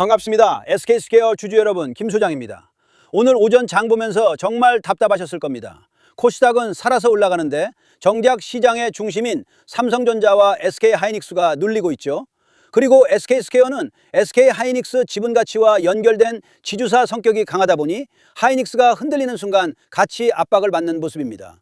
반갑습니다. SK스퀘어 주주 여러분, 김 소장입니다. 오늘 오전 장 보면서 정말 답답하셨을 겁니다. 코스닥은 살아서 올라가는데 정작 시장의 중심인 삼성전자와 SK하이닉스가 눌리고 있죠. 그리고 SK스퀘어는 SK하이닉스 지분가치와 연결된 지주사 성격이 강하다 보니 하이닉스가 흔들리는 순간 가치 압박을 받는 모습입니다.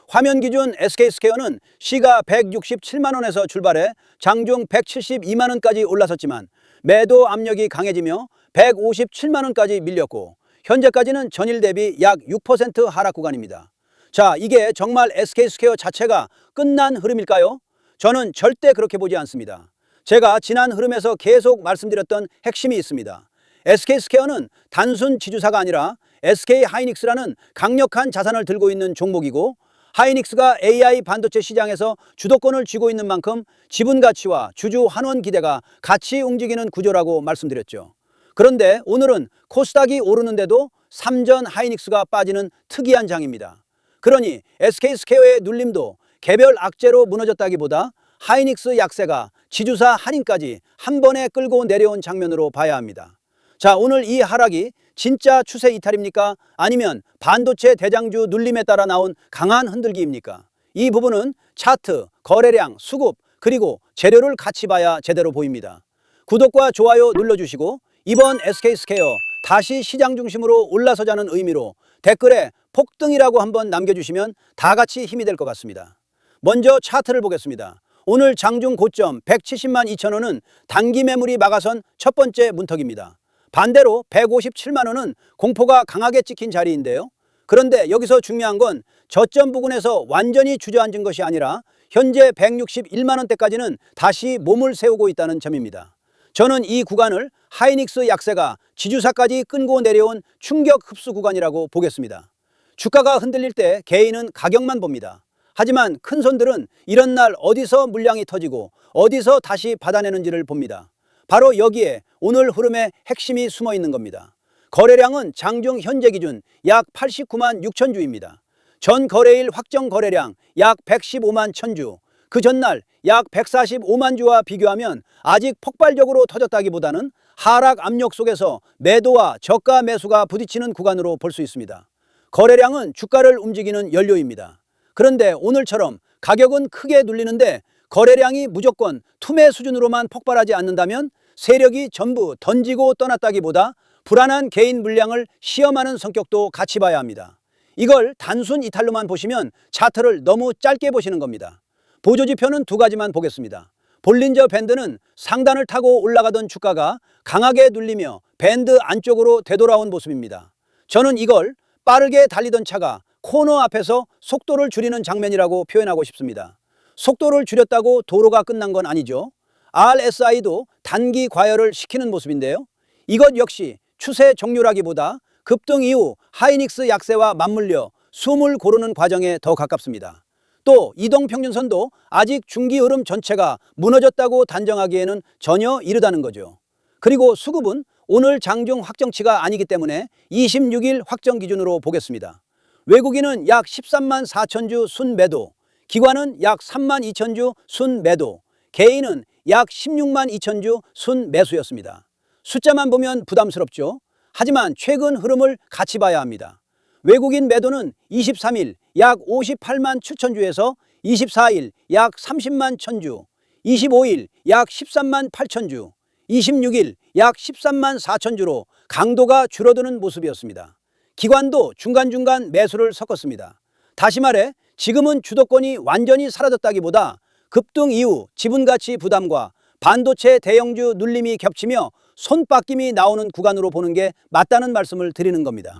화면 기준 SK스퀘어는 시가 167만 원에서 출발해 장중 172만 원까지 올라섰지만 매도 압력이 강해지며 157만 원까지 밀렸고 현재까지는 전일 대비 약 6% 하락 구간입니다. 자, 이게 정말 SK스퀘어 자체가 끝난 흐름일까요? 저는 절대 그렇게 보지 않습니다. 제가 지난 흐름에서 계속 말씀드렸던 핵심이 있습니다. SK스퀘어는 단순 지주사가 아니라 SK하이닉스라는 강력한 자산을 들고 있는 종목이고, 하이닉스가 AI 반도체 시장에서 주도권을 쥐고 있는 만큼 지분 가치와 주주 환원 기대가 같이 움직이는 구조라고 말씀드렸죠. 그런데 오늘은 코스닥이 오르는데도 삼전 하이닉스가 빠지는 특이한 장입니다. 그러니 SK스퀘어의 눌림도 개별 악재로 무너졌다기보다 하이닉스 약세가 지주사 할인까지 한 번에 끌고 내려온 장면으로 봐야 합니다. 자, 오늘 이 하락이 진짜 추세 이탈입니까? 아니면 반도체 대장주 눌림에 따라 나온 강한 흔들기입니까? 이 부분은 차트, 거래량, 수급, 그리고 재료를 같이 봐야 제대로 보입니다. 구독과 좋아요 눌러주시고 이번 SK스퀘어 다시 시장 중심으로 올라서자는 의미로 댓글에 폭등이라고 한번 남겨주시면 다 같이 힘이 될 것 같습니다. 먼저 차트를 보겠습니다. 오늘 장중 고점 170만 2천 원은 단기 매물이 막아선 첫 번째 문턱입니다. 반대로 157만 원은 공포가 강하게 찍힌 자리인데요. 그런데 여기서 중요한 건 저점 부근에서 완전히 주저앉은 것이 아니라 현재 161만 원대까지는 다시 몸을 세우고 있다는 점입니다. 저는 이 구간을 하이닉스 약세가 지주사까지 끌고 내려온 충격 흡수 구간이라고 보겠습니다. 주가가 흔들릴 때 개인은 가격만 봅니다. 하지만 큰 손들은 이런 날 어디서 물량이 터지고 어디서 다시 받아내는지를 봅니다. 바로 여기에 오늘 흐름의 핵심이 숨어 있는 겁니다. 거래량은 장중 현재 기준 약 89만 6천 주입니다. 전 거래일 확정 거래량 약 115만 1천 주, 그 전날 약 145만 주와 비교하면 아직 폭발적으로 터졌다기보다는 하락 압력 속에서 매도와 저가 매수가 부딪히는 구간으로 볼 수 있습니다. 거래량은 주가를 움직이는 연료입니다. 그런데 오늘처럼 가격은 크게 눌리는데 거래량이 무조건 투매 수준으로만 폭발하지 않는다면 세력이 전부 던지고 떠났다기보다 불안한 개인 물량을 시험하는 성격도 같이 봐야 합니다. 이걸 단순 이탈로만 보시면 차트를 너무 짧게 보시는 겁니다. 보조지표는 두 가지만 보겠습니다. 볼린저 밴드는 상단을 타고 올라가던 주가가 강하게 눌리며 밴드 안쪽으로 되돌아온 모습입니다. 저는 이걸 빠르게 달리던 차가 코너 앞에서 속도를 줄이는 장면이라고 표현하고 싶습니다. 속도를 줄였다고 도로가 끝난 건 아니죠. RSI도 단기 과열을 시키는 모습인데요. 이것 역시 추세 종료라기보다 급등 이후 하이닉스 약세와 맞물려 숨을 고르는 과정에 더 가깝습니다. 또 이동평균선도 아직 중기 흐름 전체가 무너졌다고 단정하기에는 전혀 이르다는 거죠. 그리고 수급은 오늘 장중 확정치가 아니기 때문에 26일 확정 기준으로 보겠습니다. 외국인은 약 13만 4천 주 순매도, 기관은 약 3만 2천 주 순매도, 개인은 약 16만 2천 주 순매수였습니다. 숫자만 보면 부담스럽죠. 하지만 최근 흐름을 같이 봐야 합니다. 외국인 매도는 23일 약 58만 7천 주에서 24일 약 30만 1천 주, 25일 약 13만 8천 주, 26일 약 13만 4천 주로 강도가 줄어드는 모습이었습니다. 기관도 중간중간 매수를 섞었습니다. 다시 말해 지금은 주도권이 완전히 사라졌다기보다 급등 이후 지분가치 부담과 반도체 대형주 눌림이 겹치며 손바뀜이 나오는 구간으로 보는 게 맞다는 말씀을 드리는 겁니다.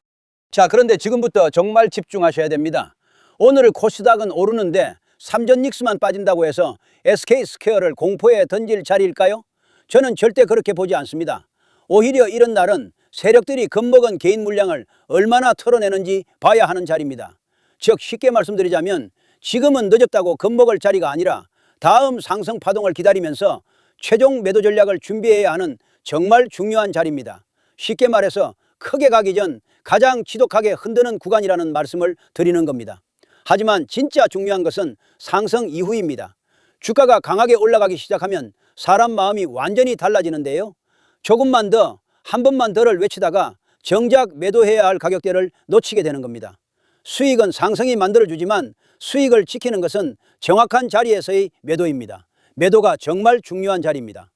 자, 그런데 지금부터 정말 집중하셔야 됩니다. 오늘 코스닥은 오르는데 삼전 닉스만 빠진다고 해서 SK스퀘어를 공포에 던질 자리일까요? 저는 절대 그렇게 보지 않습니다. 오히려 이런 날은 세력들이 겁먹은 개인 물량을 얼마나 털어내는지 봐야 하는 자리입니다. 즉 쉽게 말씀드리자면 지금은 늦었다고 겁먹을 자리가 아니라 다음 상승 파동을 기다리면서 최종 매도 전략을 준비해야 하는 정말 중요한 자리입니다. 쉽게 말해서 크게 가기 전 가장 지독하게 흔드는 구간이라는 말씀을 드리는 겁니다. 하지만 진짜 중요한 것은 상승 이후입니다. 주가가 강하게 올라가기 시작하면 사람 마음이 완전히 달라지는데요. 조금만 더 한 번만 더를 외치다가 정작 매도해야 할 가격대를 놓치게 되는 겁니다. 수익은 상승이 만들어주지만 수익을 지키는 것은 정확한 자리에서의 매도입니다. 매도가 정말 중요한 자리입니다.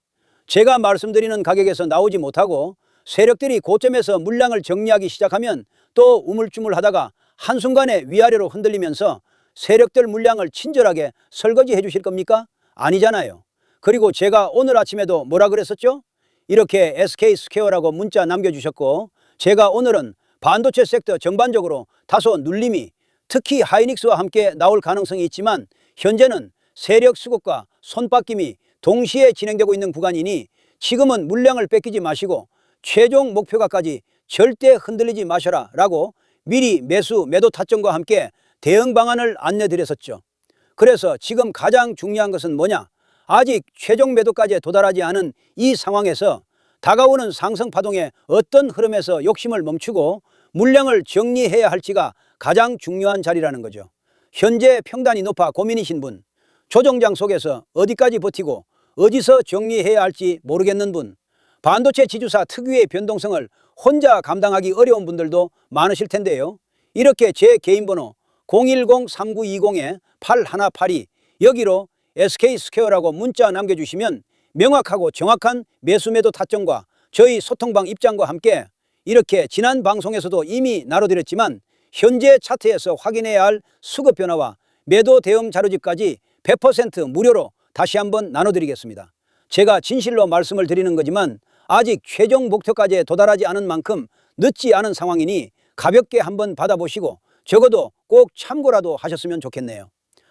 제가 말씀드리는 가격에서 나오지 못하고 세력들이 고점에서 물량을 정리하기 시작하면 또 우물쭈물하다가 한순간에 위아래로 흔들리면서 세력들 물량을 친절하게 설거지해 주실 겁니까? 아니잖아요. 그리고 제가 오늘 아침에도 뭐라 그랬었죠? 이렇게 SK스퀘어라고 문자 남겨주셨고, 제가 오늘은 반도체 섹터 전반적으로 다소 눌림이 특히 하이닉스와 함께 나올 가능성이 있지만 현재는 세력 수급과 손바뀜이 동시에 진행되고 있는 구간이니 지금은 물량을 뺏기지 마시고 최종 목표가까지 절대 흔들리지 마셔라 라고 미리 매수 매도 타점과 함께 대응 방안을 안내드렸었죠. 그래서 지금 가장 중요한 것은 뭐냐? 아직 최종 매도까지 도달하지 않은 이 상황에서 다가오는 상승 파동의 어떤 흐름에서 욕심을 멈추고 물량을 정리해야 할지가 가장 중요한 자리라는 거죠. 현재 평단이 높아 고민이신 분, 조정장 속에서 어디까지 버티고 어디서 정리해야 할지 모르겠는 분, 반도체 지주사 특유의 변동성을 혼자 감당하기 어려운 분들도 많으실 텐데요. 이렇게 제 개인 번호 010-3920-8182 여기로 SK스퀘어라고 문자 남겨주시면 명확하고 정확한 매수 매도 타점과 저희 소통방 입장과 함께 이렇게 지난 방송에서도 이미 나눠드렸지만 현재 차트에서 확인해야 할 수급 변화와 매도 대응 자료집까지 100% 무료로 다시 한번 나눠드리겠습니다. 제가 진실로 말씀을 드리는 거지만 아직 최종 목표까지 도달하지 않은 만큼 늦지 않은 상황이니 가볍게 한번 받아보시고 적어도 꼭 참고라도 하셨으면 좋겠네요.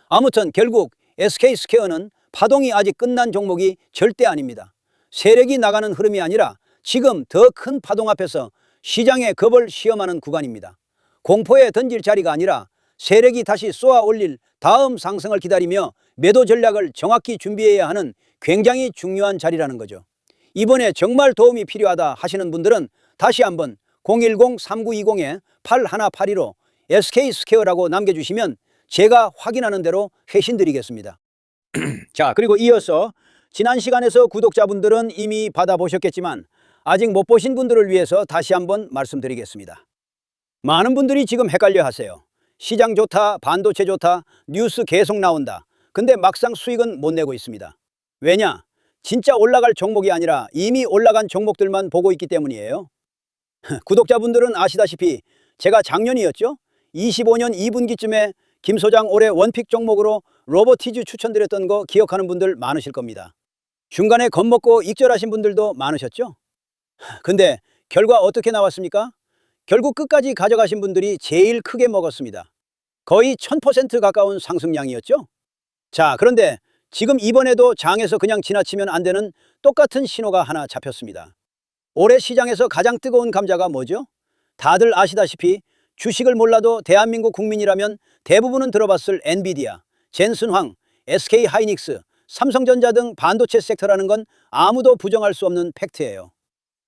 아무튼 결국 SK스퀘어는 파동이 아직 끝난 종목이 절대 아닙니다. 세력이 나가는 흐름이 아니라 지금 더 큰 파동 앞에서 시장의 겁을 시험하는 구간입니다. 공포에 던질 자리가 아니라 세력이 다시 쏘아 올릴 다음 상승을 기다리며 매도 전략을 정확히 준비해야 하는 굉장히 중요한 자리라는 거죠. 이번에 정말 도움이 필요하다 하시는 분들은 다시 한번 010-3920-8182로 SK스퀘어라고 남겨주시면 제가 확인하는 대로 회신드리겠습니다. 자, 그리고 이어서 지난 시간에서 구독자분들은 이미 받아보셨겠지만 아직 못 보신 분들을 위해서 다시 한번 말씀드리겠습니다. 많은 분들이 지금 헷갈려 하세요. 시장 좋다, 반도체 좋다, 뉴스 계속 나온다. 근데 막상 수익은 못 내고 있습니다. 왜냐? 진짜 올라갈 종목이 아니라 이미 올라간 종목들만 보고 있기 때문이에요. 구독자분들은 아시다시피 제가 작년이었죠? 25년 2분기쯤에 김 소장 올해 원픽 종목으로 로보티즈 추천드렸던 거 기억하는 분들 많으실 겁니다. 중간에 겁먹고 익절하신 분들도 많으셨죠? 근데 결과 어떻게 나왔습니까? 결국 끝까지 가져가신 분들이 제일 크게 먹었습니다. 거의 1000% 가까운 상승량이었죠? 자, 그런데 지금 이번에도 장에서 그냥 지나치면 안 되는 똑같은 신호가 하나 잡혔습니다. 올해 시장에서 가장 뜨거운 감자가 뭐죠? 다들 아시다시피 주식을 몰라도 대한민국 국민이라면 대부분은 들어봤을 엔비디아, 젠슨황, SK하이닉스, 삼성전자 등 반도체 섹터라는 건 아무도 부정할 수 없는 팩트예요.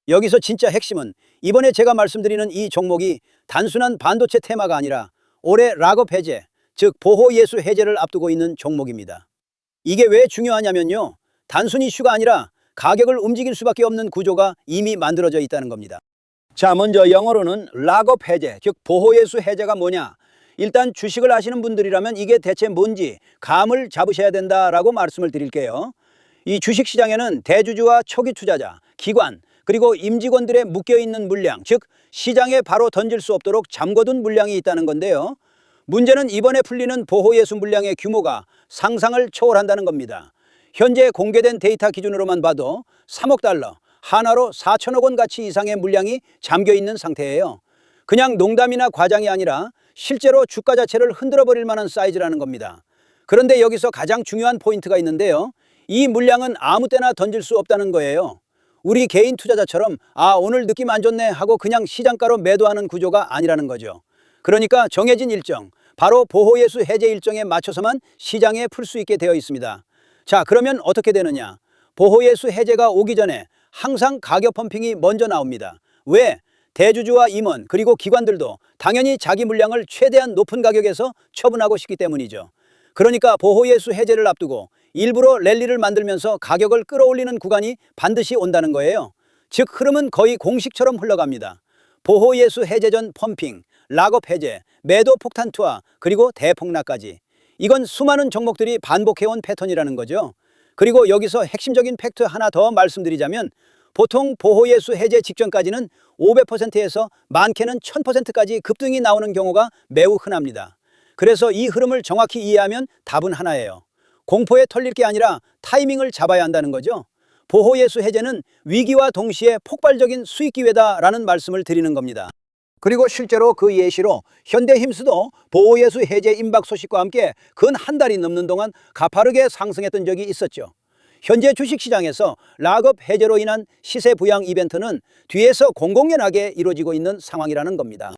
여기서 진짜 핵심은 이번에 제가 말씀드리는 이 종목이 단순한 반도체 테마가 아니라 올해 락업 해제, 즉 보호 예수 해제를 앞두고 있는 종목입니다. 이게 왜 중요하냐면요. 단순 이슈가 아니라 가격을 움직일 수밖에 없는 구조가 이미 만들어져 있다는 겁니다. 자, 먼저 영어로는 락업 해제, 즉 보호 예수 해제가 뭐냐? 일단 주식을 아시는 분들이라면 이게 대체 뭔지 감을 잡으셔야 된다라고 말씀을 드릴게요. 이 주식시장에는 대주주와 초기 투자자, 기관, 그리고 임직원들의 묶여있는 물량, 즉 시장에 바로 던질 수 없도록 잠궈둔 물량이 있다는 건데요. 문제는 이번에 풀리는 보호예수 물량의 규모가 상상을 초월한다는 겁니다. 현재 공개된 데이터 기준으로만 봐도 3억 달러, 하나로 4천억 원 가치 이상의 물량이 잠겨있는 상태예요. 그냥 농담이나 과장이 아니라 실제로 주가 자체를 흔들어버릴 만한 사이즈라는 겁니다. 그런데 여기서 가장 중요한 포인트가 있는데요. 이 물량은 아무 때나 던질 수 없다는 거예요. 우리 개인 투자자처럼 오늘 느낌 안 좋네 하고 그냥 시장가로 매도하는 구조가 아니라는 거죠. 그러니까 정해진 일정, 바로 보호예수 해제 일정에 맞춰서만 시장에 풀 수 있게 되어 있습니다. 자, 그러면 어떻게 되느냐? 보호예수 해제가 오기 전에 항상 가격 펌핑이 먼저 나옵니다. 왜? 대주주와 임원 그리고 기관들도 당연히 자기 물량을 최대한 높은 가격에서 처분하고 싶기 때문이죠. 그러니까 보호예수 해제를 앞두고 일부러 랠리를 만들면서 가격을 끌어올리는 구간이 반드시 온다는 거예요. 즉 흐름은 거의 공식처럼 흘러갑니다. 보호예수 해제 전 펌핑, 락업 해제, 매도 폭탄 투하, 그리고 대폭락까지. 이건 수많은 종목들이 반복해온 패턴이라는 거죠. 그리고 여기서 핵심적인 팩트 하나 더 말씀드리자면 보통 보호예수 해제 직전까지는 500%에서 많게는 1000%까지 급등이 나오는 경우가 매우 흔합니다. 그래서 이 흐름을 정확히 이해하면 답은 하나예요. 공포에 털릴 게 아니라 타이밍을 잡아야 한다는 거죠. 보호예수 해제는 위기와 동시에 폭발적인 수익 기회다라는 말씀을 드리는 겁니다. 그리고 실제로 그 예시로 현대힘스도 보호예수 해제 임박 소식과 함께 근 한 달이 넘는 동안 가파르게 상승했던 적이 있었죠. 현재 주식시장에서 락업 해제로 인한 시세 부양 이벤트는 뒤에서 공공연하게 이루어지고 있는 상황이라는 겁니다.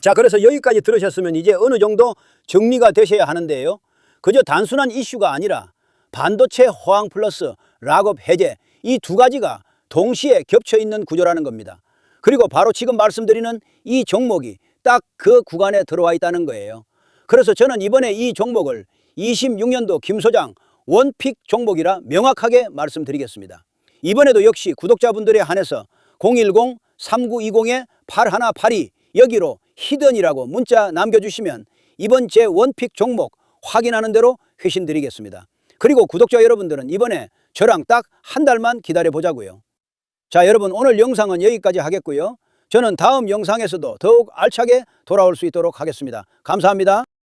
자, 그래서 여기까지 들으셨으면 이제 어느 정도 정리가 되셔야 하는데요. 그저 단순한 이슈가 아니라 반도체 호황 플러스 락업 해제, 이 두 가지가 동시에 겹쳐 있는 구조라는 겁니다. 그리고 바로 지금 말씀드리는 이 종목이 딱 그 구간에 들어와 있다는 거예요. 그래서 저는 이번에 이 종목을 26년도 김 소장 원픽 종목이라 명확하게 말씀드리겠습니다. 이번에도 역시 구독자분들에 한해서 010-3920-8182 여기로 히든이라고 문자 남겨주시면 이번 제 원픽 종목 확인하는 대로 회신 드리겠습니다. 그리고 구독자 여러분들은 이번에 저랑 딱 한 달만 기다려 보자고요. 자, 여러분, 오늘 영상은 여기까지 하겠고요. 저는 다음 영상에서도 더욱 알차게 돌아올 수 있도록 하겠습니다. 감사합니다.